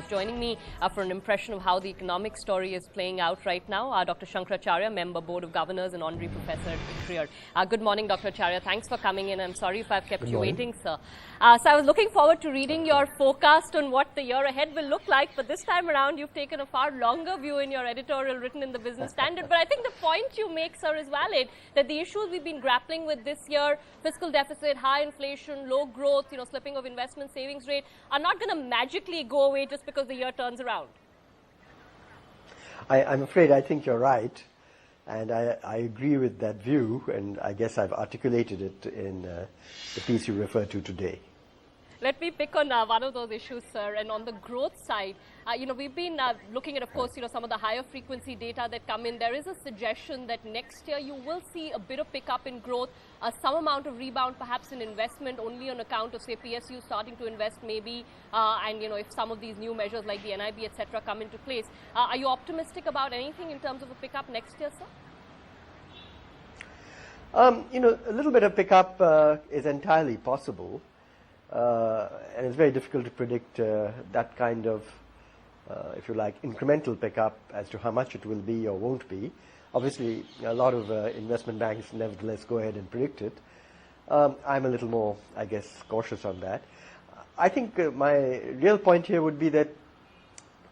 Joining me for an impression of how the economic story is playing out right now, Dr. Shankar Acharya, Member, Board of Governors and Honorary Professor at Career. Good morning, Dr. Acharya. Thanks for coming in. I'm sorry if I've kept you waiting, sir. So I was looking forward to reading your forecast on what the year ahead will look like, but this time around you've taken a far longer view in your editorial written in the Business Standard. But I think the point you make, sir, is valid, that the issues we've been grappling with this year, fiscal deficit, high inflation, low growth, slipping of investment savings rate, are not going to magically go away just because the year turns around. I'm afraid I think you're right, and I agree with that view, and I guess I've articulated it in the piece you referred to today. Let me pick on one of those issues, sir, and on the growth side, we've been looking at, of course, some of the higher frequency data that come in. There is a suggestion that next year you will see a bit of pickup in growth, some amount of rebound perhaps in investment only on account of, say, PSU starting to invest maybe, and, if some of these new measures like the NIB, etc., come into place. Are you optimistic about anything in terms of a pickup next year, sir? A little bit of pickup is entirely possible. And it's very difficult to predict that kind of, if you like, incremental pickup as to how much it will be or won't be. Obviously, a lot of investment banks nevertheless go ahead and predict it. I'm a little more, I guess, cautious on that. I think my real point here would be that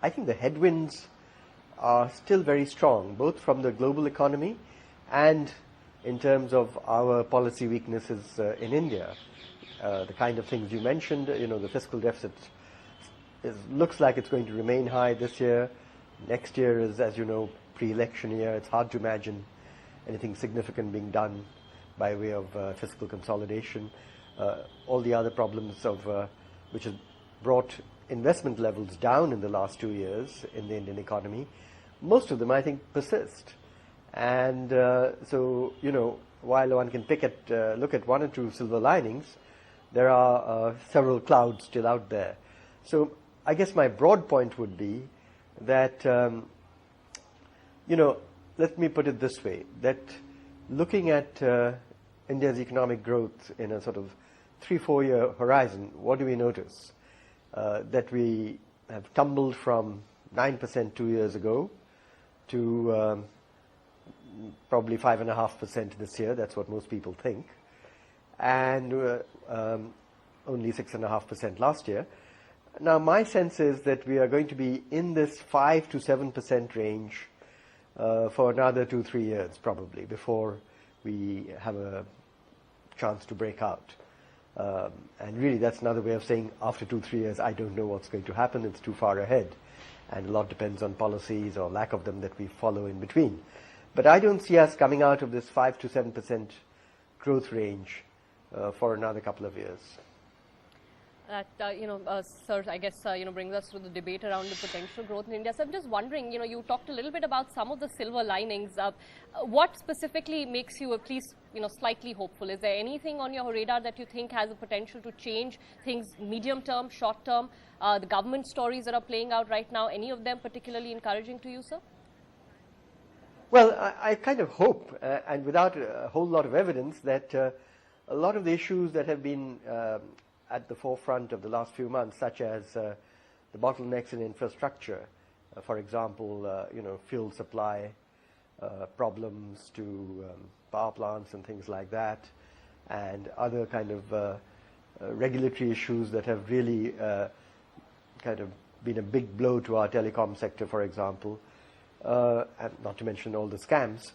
I think the headwinds are still very strong, both from the global economy and in terms of our policy weaknesses in India. The kind of things you mentioned, the fiscal deficit looks like it's going to remain high this year. Next year is, as you know, pre-election year. It's hard to imagine anything significant being done by way of fiscal consolidation. All the other problems of which has brought investment levels down in the last 2 years in the Indian economy, most of them, I think, persist. And so, while one can look at one or two silver linings, there are several clouds still out there. So I guess my broad point would be that, let me put it this way, that looking at India's economic growth in a sort of 3-4 year horizon, what do we notice? That we have tumbled from 9% 2 years ago to probably 5.5% this year. That's what most people think. And only 6.5% last year. Now, my sense is that we are going to be in this 5 to 7% range for another 2-3 years, probably, before we have a chance to break out. And really, that's another way of saying after 2-3 years, I don't know what's going to happen. It's too far ahead. And a lot depends on policies or lack of them that we follow in between. But I don't see us coming out of this 5 to 7% growth range for another couple of years. That, sir, I guess, brings us to the debate around the potential growth in India. So I'm just wondering, you talked a little bit about some of the silver linings. What specifically makes you at least, slightly hopeful? Is there anything on your radar that you think has the potential to change things medium term, short term? The government stories that are playing out right now, any of them particularly encouraging to you, sir? Well, I kind of hope, and without a whole lot of evidence, that a lot of the issues that have been at the forefront of the last few months, such as the bottlenecks in infrastructure, for example, fuel supply problems to power plants and things like that, and other kind of regulatory issues that have really kind of been a big blow to our telecom sector, for example, and not to mention all the scams,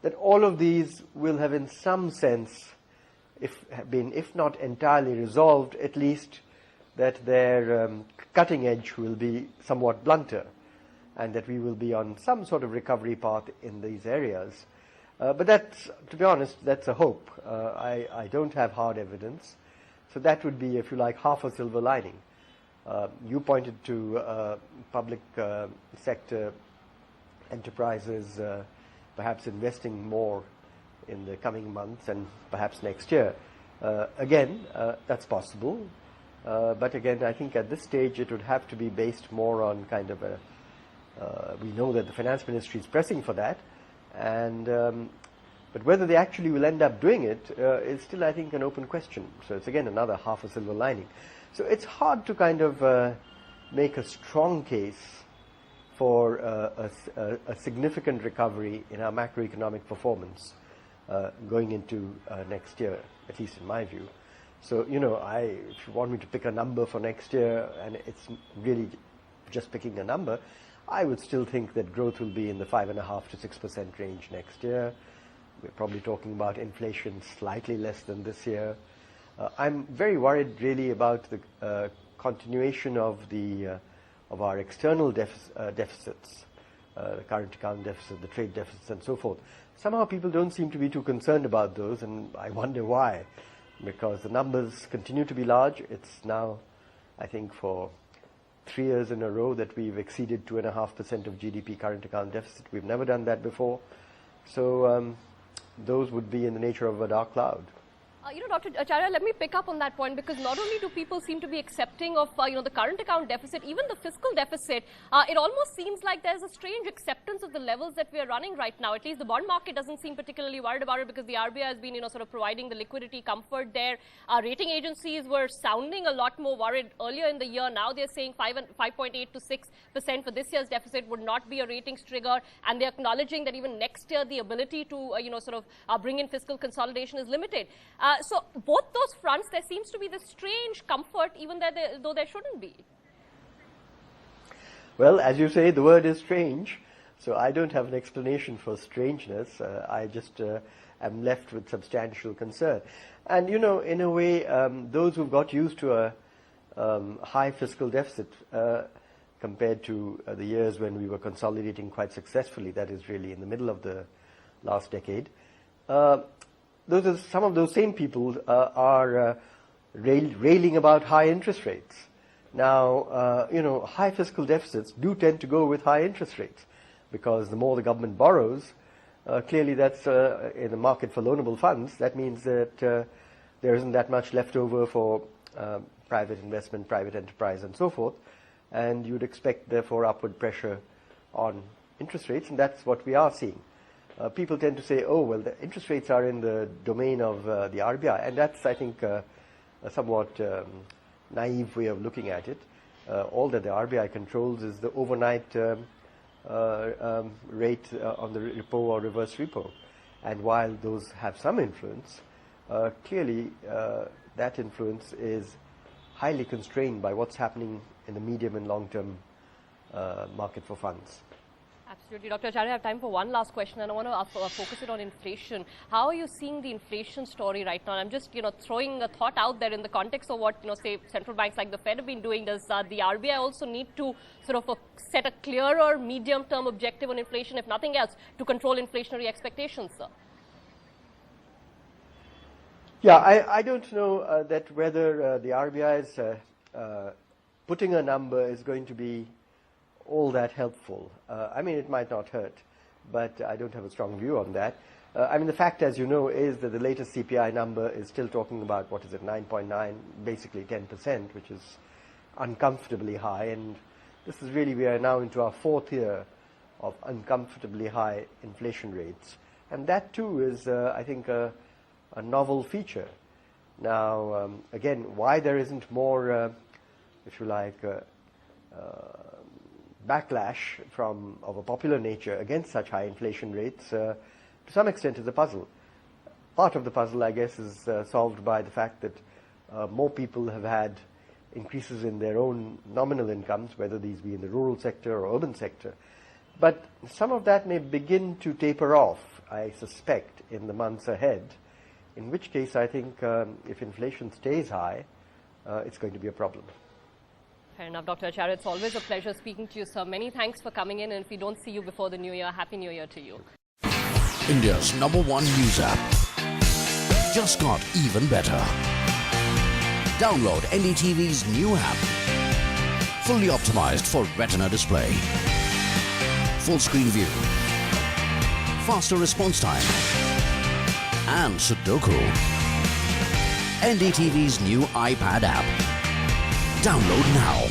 that all of these will have in some sense if not entirely resolved, at least that their cutting edge will be somewhat blunter, and that we will be on some sort of recovery path in these areas. But that's, to be honest, that's a hope. I don't have hard evidence. So that would be, if you like, half a silver lining. You pointed to public sector enterprises perhaps investing more in the coming months and perhaps next year. Again, that's possible. But again, I think at this stage it would have to be based more on kind of we know that the finance ministry is pressing for that, and but whether they actually will end up doing it is still, I think, an open question. So it's again another half a silver lining. So it's hard to kind of make a strong case for a significant recovery in our macroeconomic performance going into next year, at least in my view. So, if you want me to pick a number for next year, and it's really just picking a number, I would still think that growth will be in the 5.5% to 6% range next year. We're probably talking about inflation slightly less than this year. I'm very worried really about the continuation of our external deficits, the current account deficit, the trade deficits, and so forth. Somehow people don't seem to be too concerned about those, and I wonder why. Because the numbers continue to be large. It's now, I think, for 3 years in a row that we've exceeded 2.5% of GDP current account deficit. We've never done that before. So those would be in the nature of a dark cloud. Dr. Acharya, let me pick up on that point, because not only do people seem to be accepting of, the current account deficit, even the fiscal deficit, it almost seems like there's a strange acceptance of the levels that we are running right now. At least the bond market doesn't seem particularly worried about it, because the RBI has been, sort of providing the liquidity comfort there. Rating agencies were sounding a lot more worried earlier in the year. Now they're saying 5.8 to 6% for this year's deficit would not be a ratings trigger, and they're acknowledging that even next year the ability to, bring in fiscal consolidation is limited. So both those fronts, there seems to be this strange comfort, even though there shouldn't be. Well, as you say, the word is strange, so I don't have an explanation for strangeness. I just am left with substantial concern. And, in a way, those who've got used to a high fiscal deficit compared to the years when we were consolidating quite successfully, that is really in the middle of the last decade, some of those same people are railing about high interest rates. Now, high fiscal deficits do tend to go with high interest rates, because the more the government borrows, clearly that's in the market for loanable funds. That means that there isn't that much left over for private investment, private enterprise, and so forth. And you'd expect, therefore, upward pressure on interest rates, and that's what we are seeing. People tend to say, oh, well, the interest rates are in the domain of the RBI, and that's, I think, a somewhat naive way of looking at it. All that the RBI controls is the overnight rate on the repo or reverse repo. And while those have some influence, clearly that influence is highly constrained by what's happening in the medium and long-term market for funds. Absolutely. Dr. Acharya, I have time for one last question, and I want to focus it on inflation. How are you seeing the inflation story right now? I'm just, throwing a thought out there in the context of what, say, central banks like the Fed have been doing. Does the RBI also need to sort of set a clearer medium-term objective on inflation, if nothing else, to control inflationary expectations, sir? Yeah, I don't know that whether the RBI's putting a number is going to be all that helpful. I mean, it might not hurt, but I don't have a strong view on that. The fact, as you know, is that the latest CPI number is still talking about, 9.9, basically 10%, which is uncomfortably high. And this is really, we are now into our fourth year of uncomfortably high inflation rates. And that, too, is, I think, a novel feature. Now, again, why there isn't more, if you like, backlash of a popular nature against such high inflation rates, to some extent is a puzzle. Part of the puzzle, I guess, is solved by the fact that more people have had increases in their own nominal incomes, whether these be in the rural sector or urban sector. But some of that may begin to taper off, I suspect, in the months ahead, in which case I think if inflation stays high, it's going to be a problem. Fair enough, Dr. Acharya. It's always a pleasure speaking to you, sir. Many thanks for coming in, and if we don't see you before the new year, Happy New Year to you. India's #1 news app just got even better. Download NDTV's new app. Fully optimized for Retina display. Full screen view. Faster response time. And Sudoku. NDTV's new iPad app. Download now.